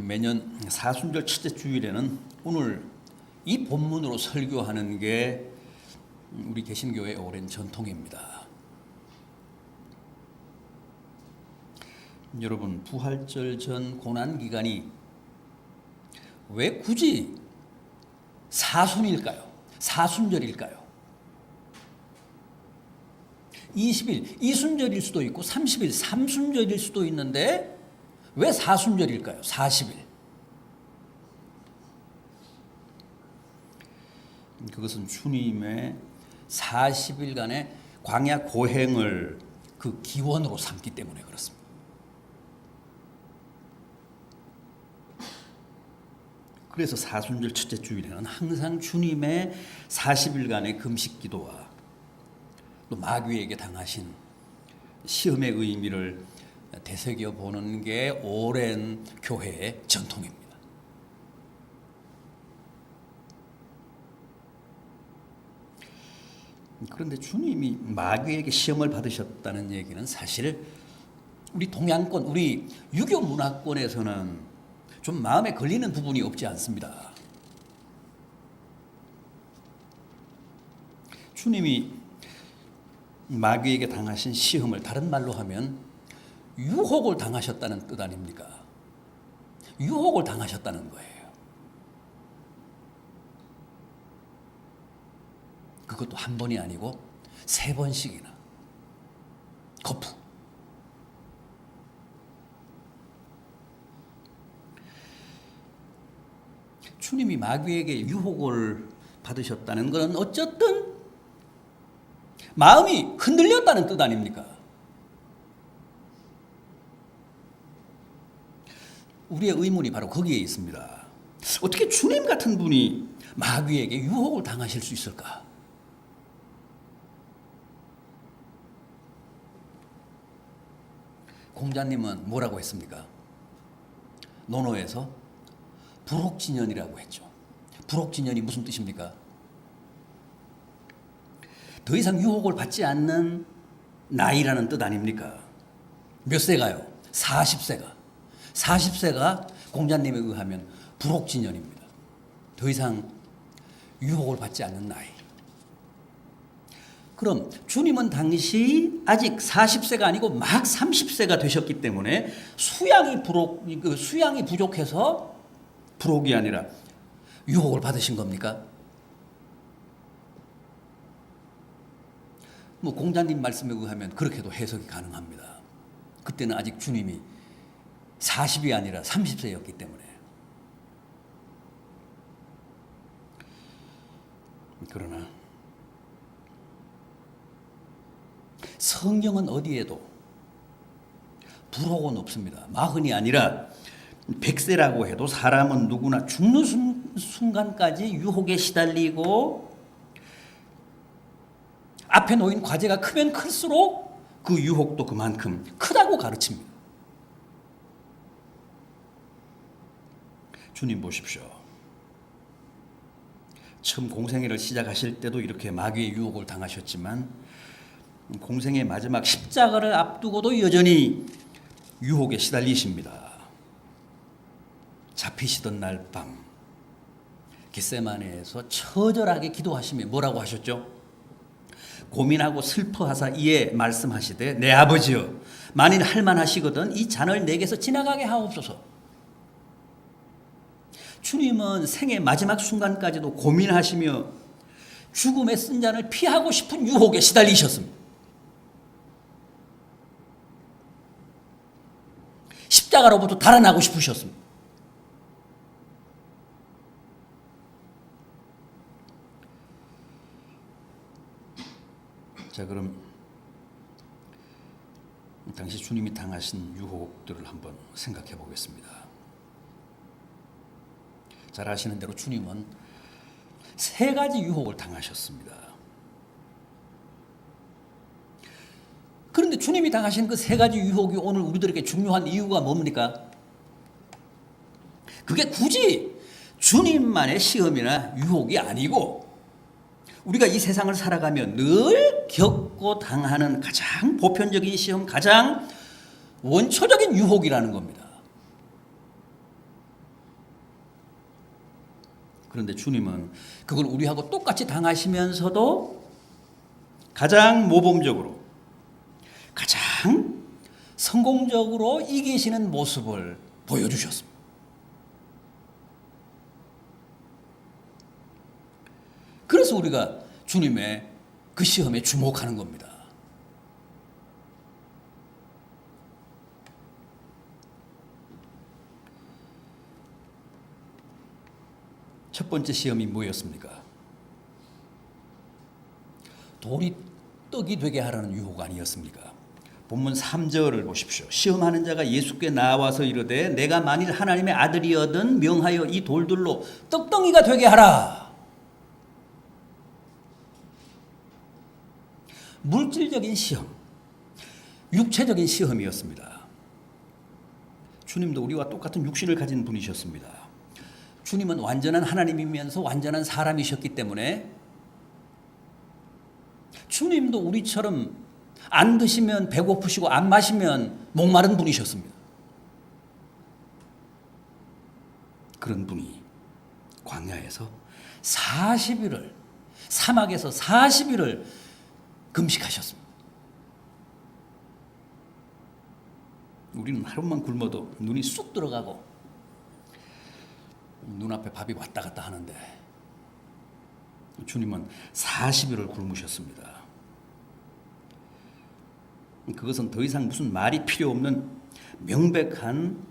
매년 사순절 첫째 주일에는 오늘 이 본문으로 설교하는 게 우리 개신교의 오랜 전통입니다. 여러분, 부활절 전 고난기간이 왜 굳이 사순일까요? 사순절일까요? 20일 이순절일 수도 있고 30일 삼순절일 수도 있는데 왜 사순절일까요? 40일. 그것은 주님의 40일간의 광야 고행을 그 기원으로 삼기 때문에 그렇습니다. 그래서 사순절 첫째 주일에는 항상 주님의 40일간의 금식 기도와 또 마귀에게 당하신 시험의 의미를 되새겨 보는 게 오랜 교회의 전통입니다. 그런데 주님이 마귀에게 시험을 받으셨다는 얘기는 사실 우리 동양권, 우리 유교 문화권에서는 좀 마음에 걸리는 부분이 없지 않습니다. 주님이 마귀에게 당하신 시험을 다른 말로 하면 유혹을 당하셨다는 뜻 아닙니까? 유혹을 당하셨다는 거예요. 그것도 한 번이 아니고 3번씩이나. 거푸. 주님이 마귀에게 유혹을 받으셨다는 것은 어쨌든 마음이 흔들렸다는 뜻 아닙니까? 우리의 의문이 바로 거기에 있습니다. 어떻게 주님 같은 분이 마귀에게 유혹을 당하실 수 있을까? 공자님은 뭐라고 했습니까? 논어에서 불혹진연이라고 했죠. 불혹진연이 무슨 뜻입니까? 더 이상 유혹을 받지 않는 나이라는 뜻 아닙니까? 몇 세가요? 40세가. 40세가 공자님에 의하면 불혹진연입니다. 더 이상 유혹을 받지 않는 나이. 그럼 주님은 당시 아직 40세가 아니고 막 30세가 되셨기 때문에 수양이 부족해서 불혹이 아니라 유혹을 받으신 겁니까? 공자님 말씀에 의하면 그렇게도 해석이 가능합니다. 그때는 아직 주님이 40이 아니라 30세였기 때문에. 그러나 성경은 어디에도 불혹은 없습니다. 40이 아니라 100세라고 해도 사람은 누구나 죽는 순간까지 유혹에 시달리고 앞에 놓인 과제가 크면 클수록 그 유혹도 그만큼 크다고 가르칩니다. 주님 보십시오. 처음 공생애를 시작하실 때도 이렇게 마귀의 유혹을 당하셨지만 공생의 마지막 십자가를 앞두고도 여전히 유혹에 시달리십니다. 잡히시던 날 밤 겟세마네에서 처절하게 기도하시며 뭐라고 하셨죠? 고민하고 슬퍼하사 이에 말씀하시되 내 아버지여 만일 할만하시거든 이 잔을 내게서 지나가게 하옵소서. 주님은 생의 마지막 순간까지도 고민하시며 죽음의 쓴 잔을 피하고 싶은 유혹에 시달리셨습니다. 십자가로부터 달아나고 싶으셨습니다. 자, 그럼 당시 주님이 당하신 유혹들을 한번 생각해 보겠습니다. 잘 아시는 대로 주님은 3가지 유혹을 당하셨습니다. 그런데 주님이 당하신 그 3가지 유혹이 오늘 우리들에게 중요한 이유가 뭡니까? 그게 굳이 주님만의 시험이나 유혹이 아니고 우리가 이 세상을 살아가며 늘 겪고 당하는 가장 보편적인 시험, 가장 원초적인 유혹이라는 겁니다. 그런데 주님은 그걸 우리하고 똑같이 당하시면서도 가장 모범적으로, 가장 성공적으로 이기시는 모습을 보여주셨습니다. 그래서 우리가 주님의 그 시험에 주목하는 겁니다. 첫 번째 시험이 뭐였습니까? 돌이 떡이 되게 하라는 유혹 아니었습니까? 본문 3절을 보십시오. 시험하는 자가 예수께 나와서 이르되 내가 만일 하나님의 아들이거든 명하여 이 돌들로 떡덩이가 되게 하라. 물질적인 시험, 육체적인 시험이었습니다. 주님도 우리와 똑같은 육신을 가진 분이셨습니다. 주님은 완전한 하나님이면서 완전한 사람이셨기 때문에 주님도 우리처럼 안 드시면 배고프시고 안 마시면 목마른 분이셨습니다. 그런 분이 광야에서 40일을, 사막에서 40일을 금식하셨습니다. 우리는 하루만 굶어도 눈이 쑥 들어가고 눈앞에 밥이 왔다 갔다 하는데 주님은 40일을 굶으셨습니다. 그것은 더 이상 무슨 말이 필요 없는 명백한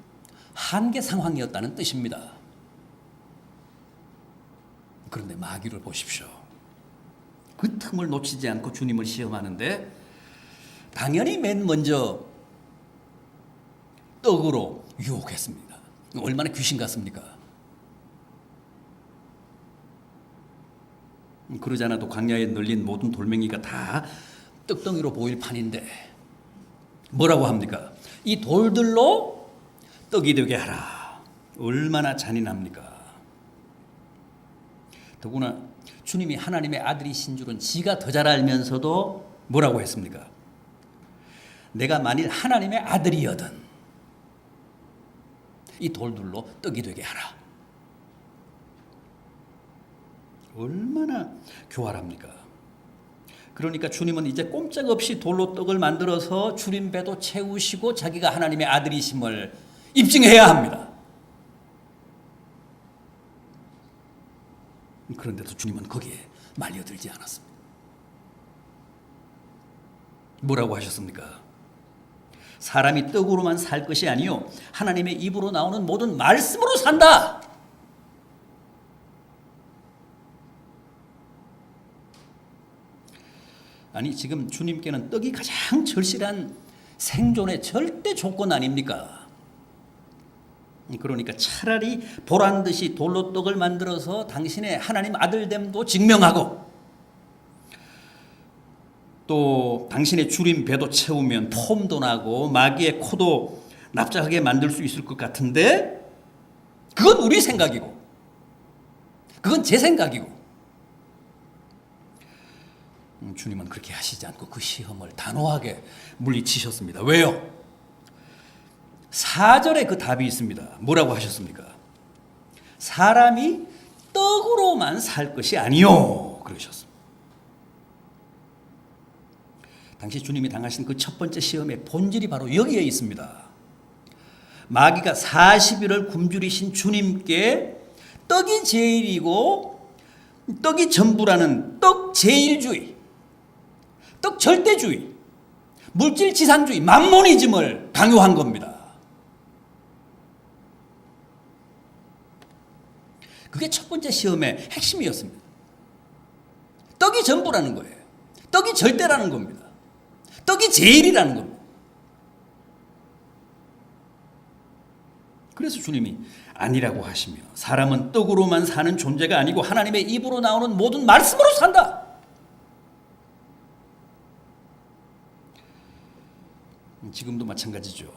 한계 상황이었다는 뜻입니다. 그런데 마귀를 보십시오. 그 틈을 놓치지 않고 주님을 시험하는데 당연히 맨 먼저 떡으로 유혹했습니다. 얼마나 귀신 같습니까? 그러지 않아도 광야에 널린 모든 돌멩이가 다 떡덩이로 보일 판인데 뭐라고 합니까? 이 돌들로 떡이 되게 하라. 얼마나 잔인합니까? 더구나 주님이 하나님의 아들이신 줄은 지가 더 잘 알면서도 뭐라고 했습니까? 내가 만일 하나님의 아들이거든 이 돌들로 떡이 되게 하라. 얼마나 교활합니까? 그러니까 주님은 이제 꼼짝없이 돌로 떡을 만들어서 주님 배도 채우시고 자기가 하나님의 아들이심을 입증해야 합니다. 그런데도 주님은 거기에 말려들지 않았습니다. 뭐라고 하셨습니까? 사람이 떡으로만 살 것이 아니요 하나님의 입으로 나오는 모든 말씀으로 산다. 아니 지금 주님께는 떡이 가장 절실한 생존의 절대 조건 아닙니까? 그러니까 차라리 보란 듯이 돌로 떡을 만들어서 당신의 하나님 아들됨도 증명하고 또 당신의 주림 배도 채우면 폼도 나고 마귀의 코도 납작하게 만들 수 있을 것 같은데 그건 우리 생각이고 그건 제 생각이고 주님은 그렇게 하시지 않고 그 시험을 단호하게 물리치셨습니다. 왜요? 4절에 그 답이 있습니다. 뭐라고 하셨습니까? 사람이 떡으로만 살 것이 아니요 그러셨습니다. 당시 주님이 당하신 그 첫 번째 시험의 본질이 바로 여기에 있습니다. 마귀가 40일을 굶주리신 주님께 떡이 제일이고 떡이 전부라는 떡 제일주의, 떡 절대주의, 물질 지상주의, 만모니즘을 강요한 겁니다. 그게 첫 번째 시험의 핵심이었습니다. 떡이 전부라는 거예요. 떡이 절대라는 겁니다. 떡이 제일이라는 겁니다. 그래서 주님이 아니라고 하시며 사람은 떡으로만 사는 존재가 아니고 하나님의 입으로 나오는 모든 말씀으로 산다. 지금도 마찬가지죠.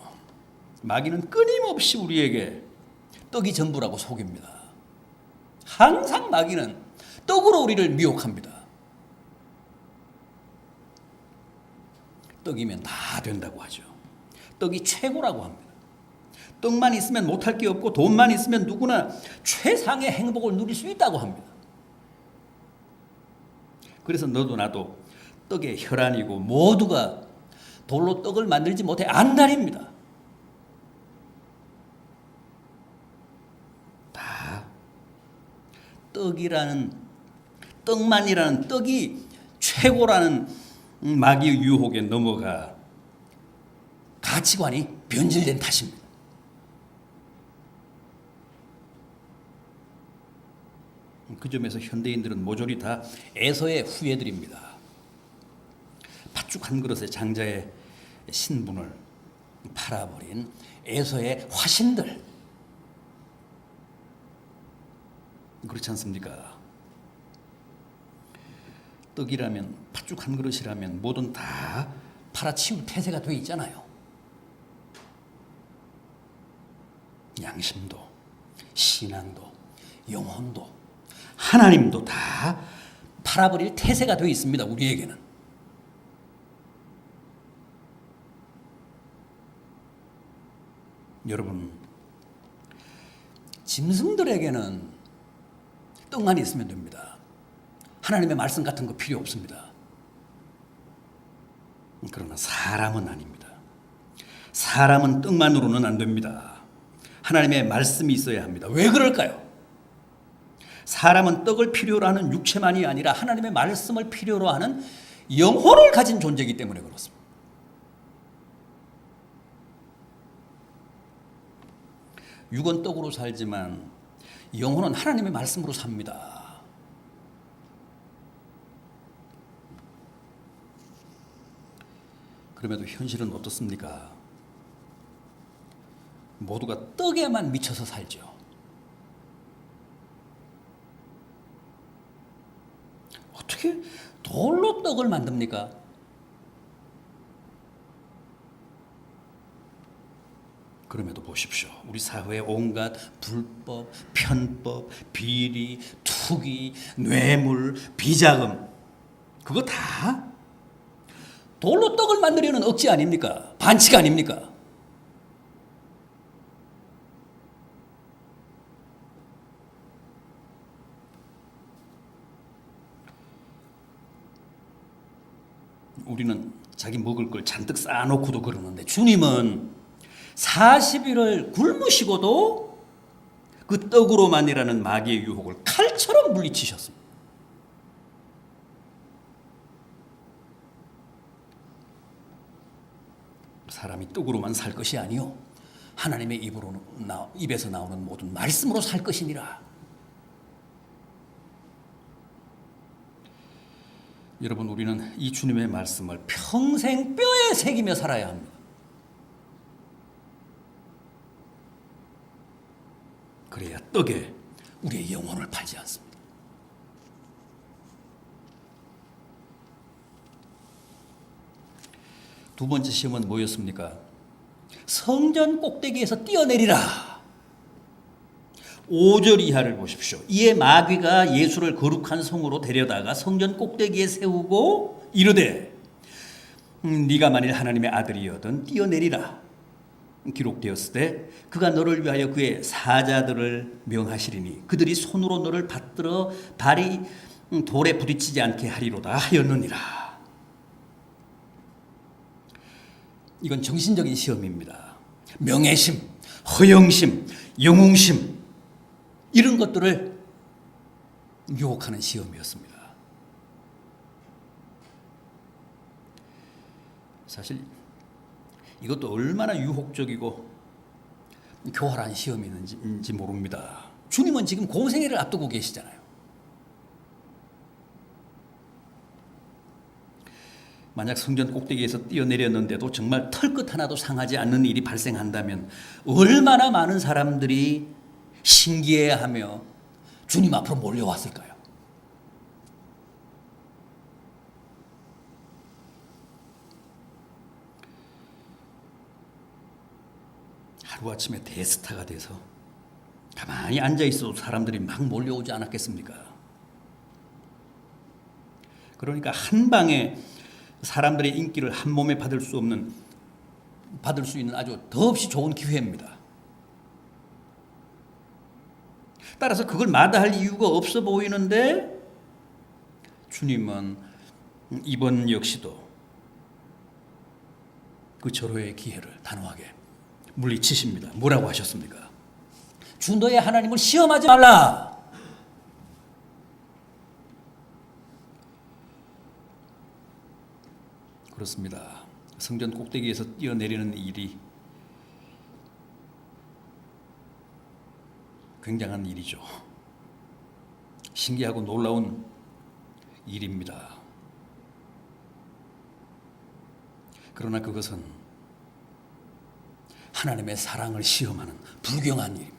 마귀는 끊임없이 우리에게 떡이 전부라고 속입니다. 항상 마귀는 떡으로 우리를 미혹합니다. 떡이면 다 된다고 하죠. 떡이 최고라고 합니다. 떡만 있으면 못할 게 없고 돈만 있으면 누구나 최상의 행복을 누릴 수 있다고 합니다. 그래서 너도 나도 떡의 혈안이고 모두가 돌로 떡을 만들지 못해 안달입니다. 다 떡만이라는 떡이 최고라는 마귀의 유혹에 넘어가 가치관이 변질된 탓입니다. 그 점에서 현대인들은 모조리 다 에서의 후예들입니다. 팥죽 한 그릇의 장자의 신분을 팔아버린 에서의 화신들. 그렇지 않습니까? 떡이라면, 팥죽 한 그릇이라면 뭐든 다 팔아치울 태세가 돼 있잖아요. 양심도, 신앙도, 영혼도, 하나님도 다 팔아버릴 태세가 되어 있습니다. 우리에게는. 여러분, 짐승들에게는 떡만 있으면 됩니다. 하나님의 말씀 같은 거 필요 없습니다. 그러나 사람은 아닙니다. 사람은 떡만으로는 안 됩니다. 하나님의 말씀이 있어야 합니다. 왜 그럴까요? 사람은 떡을 필요로 하는 육체만이 아니라 하나님의 말씀을 필요로 하는 영혼을 가진 존재이기 때문에 그렇습니다. 육은 떡으로 살지만 영혼은 하나님의 말씀으로 삽니다. 그럼에도 현실은 어떻습니까? 모두가 떡에만 미쳐서 살죠. 어떻게 돌로 떡을 만듭니까? 그럼에도 보십시오. 우리 사회의 온갖 불법, 편법, 비리, 투기, 뇌물, 비자금, 그거 다 돌로 떡을 만들려는 억지 아닙니까? 반칙 아닙니까? 우리는 자기 먹을 걸 잔뜩 쌓아놓고도 그러는데 주님은 40일을 굶으시고도 그 떡으로만이라는 마귀의 유혹을 칼처럼 물리치셨습니다. 사람이 떡으로만 살 것이 아니요 하나님의 입에서 나오는 모든 말씀으로 살 것이니라. 여러분, 우리는 이 주님의 말씀을 평생 뼈에 새기며 살아야 합니다. 그래야 떡에 우리의 영혼을 팔지 않습니다. 두 번째 시험은 뭐였습니까? 성전 꼭대기에서 뛰어내리라. 5절 이하를 보십시오. 이에 마귀가 예수를 거룩한 성으로 데려다가 성전 꼭대기에 세우고 이르되 네가 만일 하나님의 아들이여든 뛰어내리라. 기록되었을 때 그가 너를 위하여 그의 사자들을 명하시리니 그들이 손으로 너를 받들어 발이 돌에 부딪히지 않게 하리로다 하였느니라. 이건 정신적인 시험입니다. 명예심, 허영심, 영웅심 이런 것들을 유혹하는 시험이었습니다. 사실 이것도 얼마나 유혹적이고 교활한 시험인지 모릅니다. 주님은 지금 공생애를 앞두고 계시잖아요. 만약 성전 꼭대기에서 뛰어내렸는데도 정말 털끝 하나도 상하지 않는 일이 발생한다면 얼마나 많은 사람들이 신기해하며 주님 앞으로 몰려왔을까요? 하루아침에 대스타가 돼서 가만히 앉아있어도 사람들이 막 몰려오지 않았겠습니까? 그러니까 한 방에 사람들의 인기를 한 몸에 받을 수 있는 아주 더없이 좋은 기회입니다. 따라서 그걸 마다할 이유가 없어 보이는데 주님은 이번 역시도 그 절호의 기회를 단호하게 물리치십니다. 뭐라고 하셨습니까? 주 너의 하나님을 시험하지 말라. 그렇습니다. 성전 꼭대기에서 뛰어내리는 일이 굉장한 일이죠. 신기하고 놀라운 일입니다. 그러나 그것은 하나님의 사랑을 시험하는 불경한 일입니다.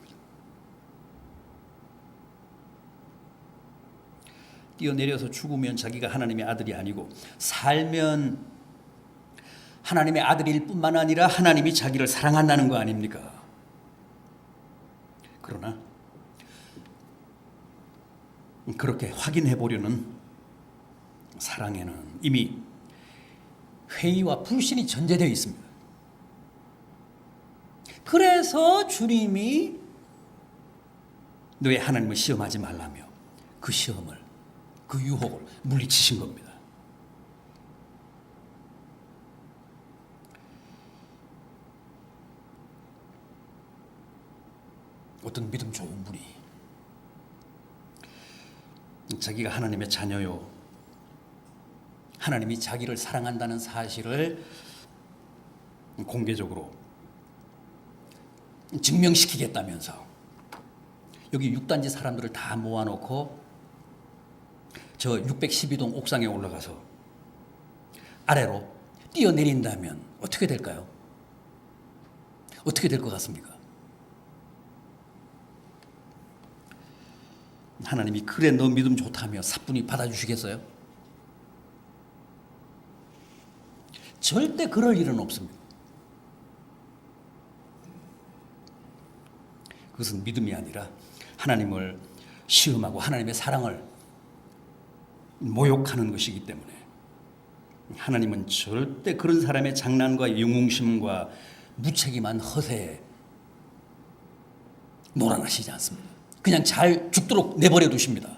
뛰어내려서 죽으면 자기가 하나님의 아들이 아니고 살면 하나님의 아들일 뿐만 아니라 하나님이 자기를 사랑한다는 거 아닙니까? 그러나 그렇게 확인해 보려는 사랑에는 이미 회의와 불신이 전제되어 있습니다. 그래서 주님이 너의 하나님을 시험하지 말라며 그 시험을, 그 유혹을 물리치신 겁니다. 어떤 믿음 좋은 분이 자기가 하나님의 자녀요, 하나님이 자기를 사랑한다는 사실을 공개적으로 증명시키겠다면서 여기 6단지 사람들을 다 모아놓고 저 612동 옥상에 올라가서 아래로 뛰어내린다면 어떻게 될까요? 어떻게 될 것 같습니까? 하나님이 그래 너 믿음 좋다며 사뿐히 받아주시겠어요? 절대 그럴 일은 없습니다. 그것은 믿음이 아니라 하나님을 시험하고 하나님의 사랑을 모욕하는 것이기 때문에 하나님은 절대 그런 사람의 장난과 영웅심과 무책임한 허세에 놀아나시지 않습니다. 그냥 잘 죽도록 내버려 두십니다.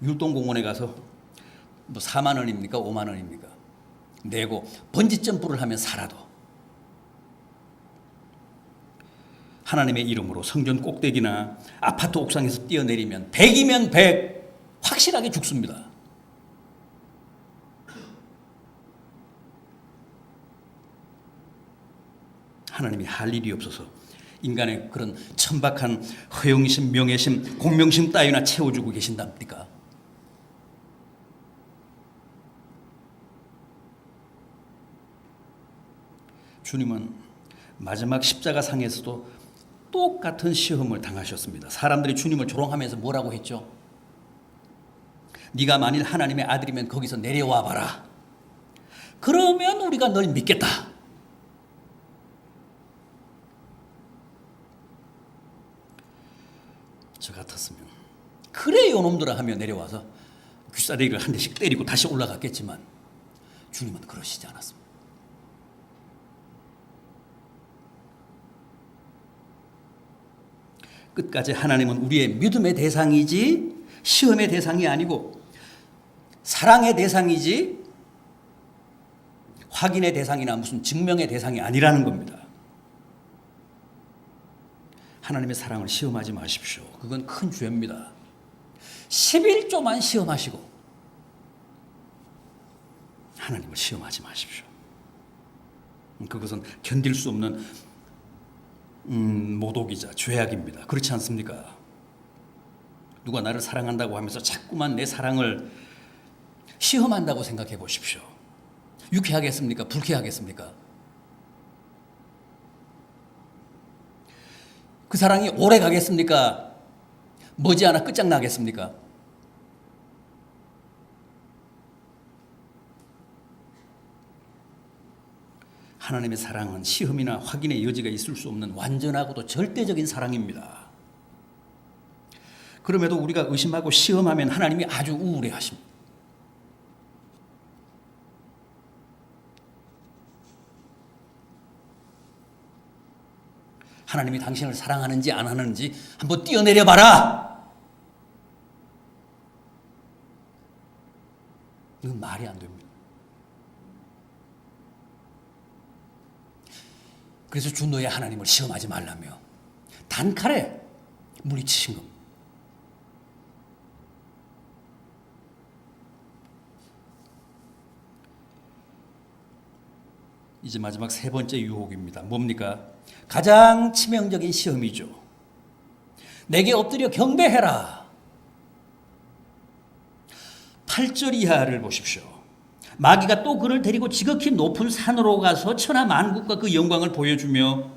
율동공원에 가서 뭐 4만 원입니까? 5만 원입니까? 내고 번지점프를 하면 살아도 하나님의 이름으로 성전 꼭대기나 아파트 옥상에서 뛰어내리면 100이면 100 확실하게 죽습니다. 하나님이 할 일이 없어서 인간의 그런 천박한 허영심, 명예심, 공명심 따위나 채워주고 계신답니까? 주님은 마지막 십자가 상에서도 똑같은 시험을 당하셨습니다. 사람들이 주님을 조롱하면서 뭐라고 했죠? 네가 만일 하나님의 아들이면 거기서 내려와 봐라. 그러면 우리가 널 믿겠다. 저 같았으면 그래 요놈들아 하며 내려와서 귀싸대기를 한 대씩 때리고 다시 올라갔겠지만 주님은 그러시지 않았습니다. 끝까지 하나님은 우리의 믿음의 대상이지 시험의 대상이 아니고 사랑의 대상이지 확인의 대상이나 무슨 증명의 대상이 아니라는 겁니다. 하나님의 사랑을 시험하지 마십시오. 그건 큰 죄입니다. 11조만 시험하시고 하나님을 시험하지 마십시오. 그것은 견딜 수 없는 모독이자 죄악입니다. 그렇지 않습니까? 누가 나를 사랑한다고 하면서 자꾸만 내 사랑을 시험한다고 생각해 보십시오. 유쾌하겠습니까? 불쾌하겠습니까? 그 사랑이 오래 가겠습니까? 머지않아 끝장나겠습니까? 하나님의 사랑은 시험이나 확인의 여지가 있을 수 없는 완전하고도 절대적인 사랑입니다. 그럼에도 우리가 의심하고 시험하면 하나님이 아주 우울해하십니다. 하나님이 당신을 사랑하는지 안 하는지 한번 뛰어내려 봐라. 이건 말이 안 됩니다. 그래서 주 너의 하나님을 시험하지 말라며 단칼에 물리치신 겁니다. 이제 마지막 세 번째 유혹입니다. 뭡니까? 가장 치명적인 시험이죠. 내게 엎드려 경배해라. 8절 이하를 보십시오. 마귀가 또 그를 데리고 지극히 높은 산으로 가서 천하 만국과 그 영광을 보여주며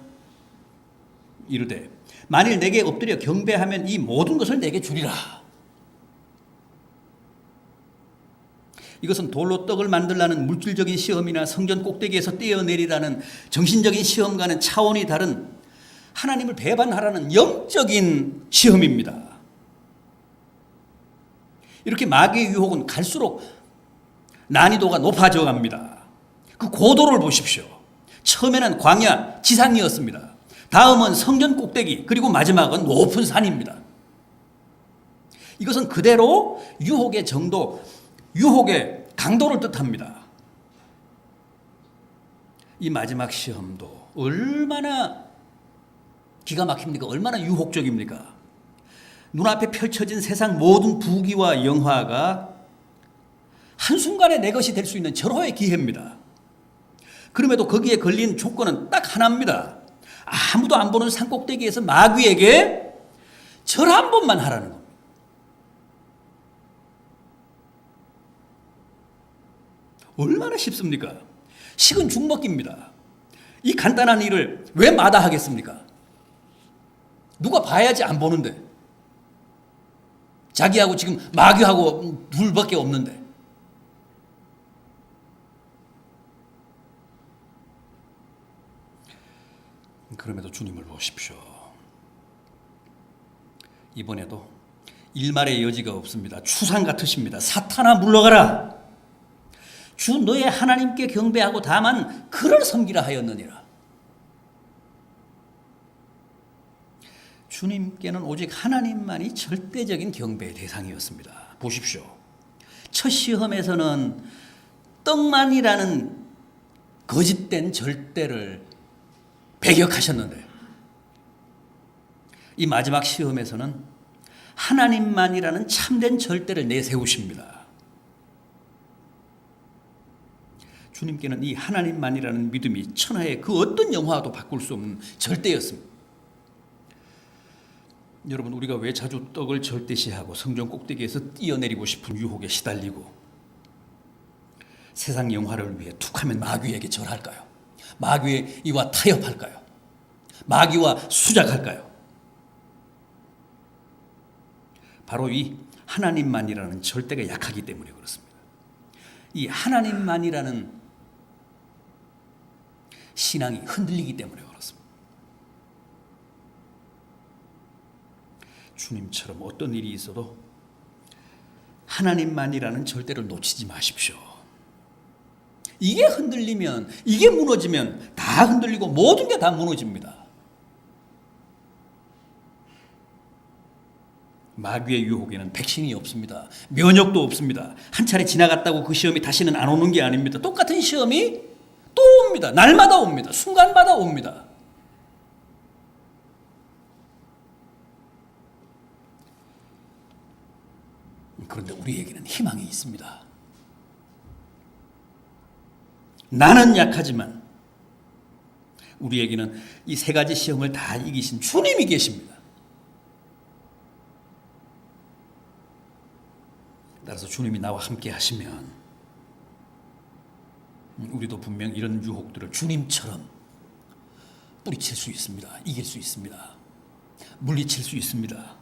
이르되 만일 내게 엎드려 경배하면 이 모든 것을 내게 주리라. 이것은 돌로 떡을 만들라는 물질적인 시험이나 성전 꼭대기에서 떼어내리라는 정신적인 시험과는 차원이 다른 하나님을 배반하라는 영적인 시험입니다. 이렇게 마귀의 유혹은 갈수록 난이도가 높아져 갑니다. 그 고도를 보십시오. 처음에는 광야, 지상이었습니다. 다음은 성전 꼭대기, 그리고 마지막은 높은 산입니다. 이것은 그대로 유혹의 정도, 유혹의 강도를 뜻합니다. 이 마지막 시험도 얼마나 기가 막힙니까? 얼마나 유혹적입니까? 눈앞에 펼쳐진 세상 모든 부귀와 영화가 한순간에 내 것이 될 수 있는 절호의 기회입니다. 그럼에도 거기에 걸린 조건은 딱 하나입니다. 아무도 안 보는 산꼭대기에서 마귀에게 절 한 번만 하라는 겁니다. 얼마나 쉽습니까? 식은 죽 먹기입니다. 이 간단한 일을 왜 마다하겠습니까? 누가 봐야지 안 보는데. 자기하고 지금 마귀하고 둘밖에 없는데. 그럼에도 주님을 보십시오. 이번에도 일말의 여지가 없습니다. 추상 같으십니다. 사탄아 물러가라. 주 너의 하나님께 경배하고 다만 그를 섬기라 하였느니라. 주님께는 오직 하나님만이 절대적인 경배의 대상이었습니다. 보십시오. 첫 시험에서는 떡만이라는 거짓된 절대를 배격하셨는데 이 마지막 시험에서는 하나님만이라는 참된 절대를 내세우십니다. 주님께는 이 하나님만이라는 믿음이 천하의 그 어떤 영화도 바꿀 수 없는 절대였습니다. 여러분, 우리가 왜 자주 떡을 절대시하고 성전 꼭대기에서 뛰어내리고 싶은 유혹에 시달리고 세상 영화를 위해 툭하면 마귀에게 절할까요? 마귀의 이와 타협할까요? 마귀와 수작할까요? 바로 이 하나님만이라는 절대가 약하기 때문에 그렇습니다. 이 하나님만이라는 신앙이 흔들리기 때문에 그렇습니다. 주님처럼 어떤 일이 있어도 하나님만이라는 절대를 놓치지 마십시오. 이게 흔들리면, 이게 무너지면 다 흔들리고 모든 게 다 무너집니다. 마귀의 유혹에는 백신이 없습니다. 면역도 없습니다. 한 차례 지나갔다고 그 시험이 다시는 안 오는 게 아닙니다. 똑같은 시험이 또 옵니다. 날마다 옵니다. 순간마다 옵니다. 그런데 우리에게는 희망이 있습니다. 나는 약하지만 우리에게는 이 세 가지 시험을 다 이기신 주님이 계십니다. 따라서 주님이 나와 함께 하시면 우리도 분명 이런 유혹들을 주님처럼 뿌리칠 수 있습니다. 이길 수 있습니다. 물리칠 수 있습니다.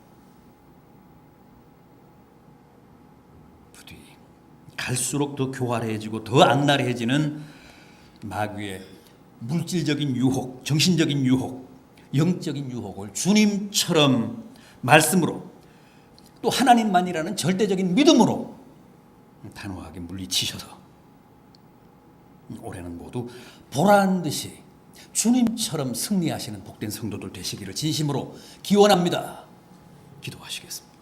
부디 갈수록 더 교활해지고 더 악랄해지는 마귀의 물질적인 유혹, 정신적인 유혹, 영적인 유혹을 주님처럼 말씀으로 또 하나님만이라는 절대적인 믿음으로 단호하게 물리치셔서 올해는 모두 보란 듯이 주님처럼 승리하시는 복된 성도들 되시기를 진심으로 기원합니다. 기도하시겠습니다.